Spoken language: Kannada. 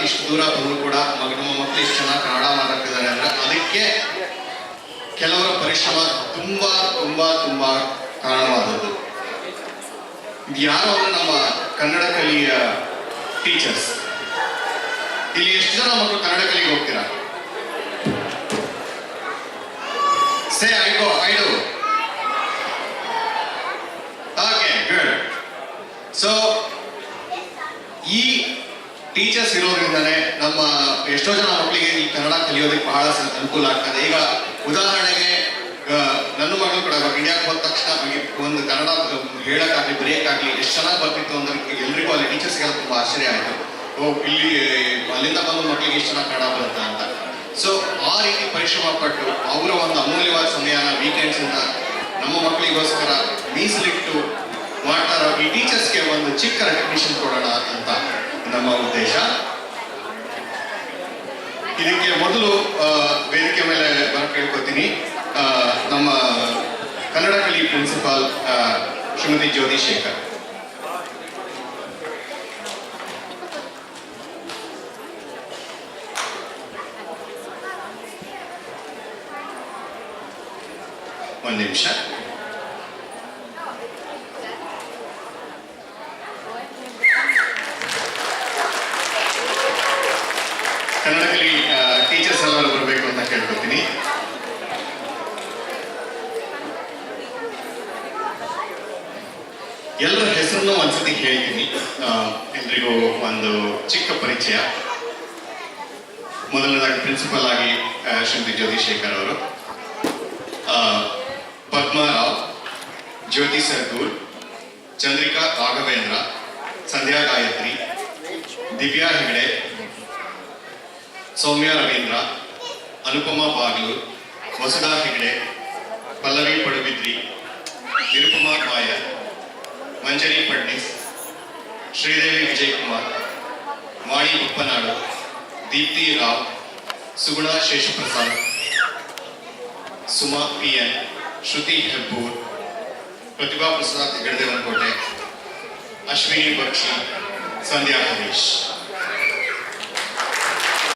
ಇಷ್ಟು ದೂರ ಬಂದರೂ ಕೂಡ ನಮ್ಮ ಮಕ್ಕಳು ಇಷ್ಟು ಚೆನ್ನಾಗಿ ಕನ್ನಡ ಮಾತಾಡ್ತಿದ್ದಾರೆ ಅಂದ್ರೆ ಅದಕ್ಕೆ ಕೆಲವರ ಪರಿಶ್ರಮ ತುಂಬಾ ತುಂಬಾ ತುಂಬಾ ಕಾರಣವಾದದ್ದು. ಯಾರೋ ನಮ್ಮ ಕನ್ನಡ ಕಲಿಯ ಟೀಚರ್ಸ್. ಇಲ್ಲಿ ಎಷ್ಟು ಜನ ಮಕ್ಕಳು ಕನ್ನಡ ಕಲಿಗೆ ಹೋಗ್ತೀರಾ? Say I go, I do. Okay, good. So ಈ ಟೀಚರ್ಸ್ ಇರೋದ್ರಿಂದನೇ ನಮ್ಮ ಎಷ್ಟೋ ಜನ ಮಕ್ಕಳಿಗೆ ಈ ಕನ್ನಡ ಕಲಿಯೋದಕ್ಕೆ ಬಹಳ ಅನುಕೂಲ ಆಗ್ತದೆ. ಈಗ ಉದಾಹರಣೆಗೆ ನನ್ನ ಮಗಳು ಕೂಡ ಇಂಡಿಯಾಕ್ಕೆ ಹೋದ ತಕ್ಷಣ ಒಂದು ಕನ್ನಡ ಹೇಳಕ್ಕಾಗ್ಲಿ ಬರೆಯಕ್ಕಾಗ್ಲಿ ಎಷ್ಟು ಚೆನ್ನಾಗಿ ಬರ್ತಿತ್ತು ಅಂದ್ರೆ ಎಲ್ರಿಗೂ ಅಲ್ಲಿ ಟೀಚರ್ಸ್ಗೆಲ್ಲ ತುಂಬಾ ಆಶ್ಚರ್ಯ ಆಯ್ತು. ಇಲ್ಲಿ ಅಲ್ಲಿಂದ ಬಂದ ಮಕ್ಕಳಿಗೆ ಎಷ್ಟು ಚೆನ್ನಾಗಿ ಕನ್ನಡ ಬರುತ್ತೆ ಅಂತ. ಸೊ ಆ ರೀತಿ ಪರಿಶ್ರಮ ಪಟ್ಟು ಅವರ ಒಂದು ಅಮೂಲ್ಯವಾದ ಸಮಯನ ವೀಕೆಂಡ್ಸ್ ಇಂದ ನಮ್ಮ ಮಕ್ಕಳಿಗೋಸ್ಕರ ಮೀಸಲಿಟ್ಟು ಮಾಡ್ತಾರೋ ಈ ಟೀಚರ್ಸ್ಗೆ ಒಂದು ಚಿಕ್ಕ ರೆಕಗ್ನಿಷನ್ ಕೊಡೋಣ ಅಂತ ನಮ್ಮ ಉದ್ದೇಶ. ಇದಕ್ಕೆ ಮೊದಲು ವೇದಿಕೆ ಮೇಲೆ ಬರಕ್ಕೆ ಕೇಳ್ಕೊತೀನಿ ನಮ್ಮ ಕನ್ನಡ ಕಲಿ ಪ್ರಿನ್ಸಿಪಾಲ್ ಶ್ರೀಮತಿ ಜ್ಯೋತಿ ಶೇಖರ್. ಒಂದು ನಿಮಿಷ. ಕನ್ನಡ ಕಲಿ ಟೀಚರ್ಸ್ ಎಲ್ಲರೂ ಬರಬೇಕು ಅಂತ ಕೇಳ್ಕೊತೀನಿ. ಎಲ್ಲರ ಹೆಸರನ್ನು ಒಂದ್ಸತಿ ಹೇಳ್ತೀನಿ, ಎಲ್ರಿಗೂ ಒಂದು ಚಿಕ್ಕ ಪರಿಚಯ. ಮೊದಲನೇದಾಗಿ ಪ್ರಿನ್ಸಿಪಲ್ ಆಗಿ ಶ್ರೀಮತಿ ಜ್ಯೋತಿ ಶೇಖರ್ ಅವರು, ಪದ್ಮರಾವ್, ಜ್ಯೋತಿ ಸರ್ಗೂರ್, ಚಂದ್ರಿಕಾ ರಾಘವೇಂದ್ರ, ಸಂಧ್ಯಾ ಗಾಯತ್ರಿ, ದಿವ್ಯಾ ಹೆಗಡೆ, ಸೌಮ್ಯ ರವೀಂದ್ರ, ಅನುಪಮಾ ಬಾಗ್ಲೂರ್, ವಸುಧಾ ಹೆಗಡೆ, ಪಲ್ಲವಿ ಪಡುಬಿದ್ರಿ, ನಿರುಪಮಾ ನಾಯರ್, ಮಂಜರಿ ಫಡ್ನಿಸ್, ಶ್ರೀದೇವಿ ವಿಜಯಕುಮಾರ್, ವಾಣಿ ಉಪ್ಪನಾಡು, ದೀಪ್ತಿ ರಾವ್, ಸುಗುಣ ಶೇಷಪ್ರಸಾದ್, ಸುಮಾ PN, ಶ್ರುತಿ ಹೆಬ್ಬೂರ್, ಪ್ರತಿಭಾ ಪ್ರಸಾದ್ ಹೆಗಡೆದೇವನಕೋಟೆ, ಅಶ್ವಿನಿ ಬಕ್ಷಿ, ಸಂಧ್ಯಾ ಹರೀಶ್.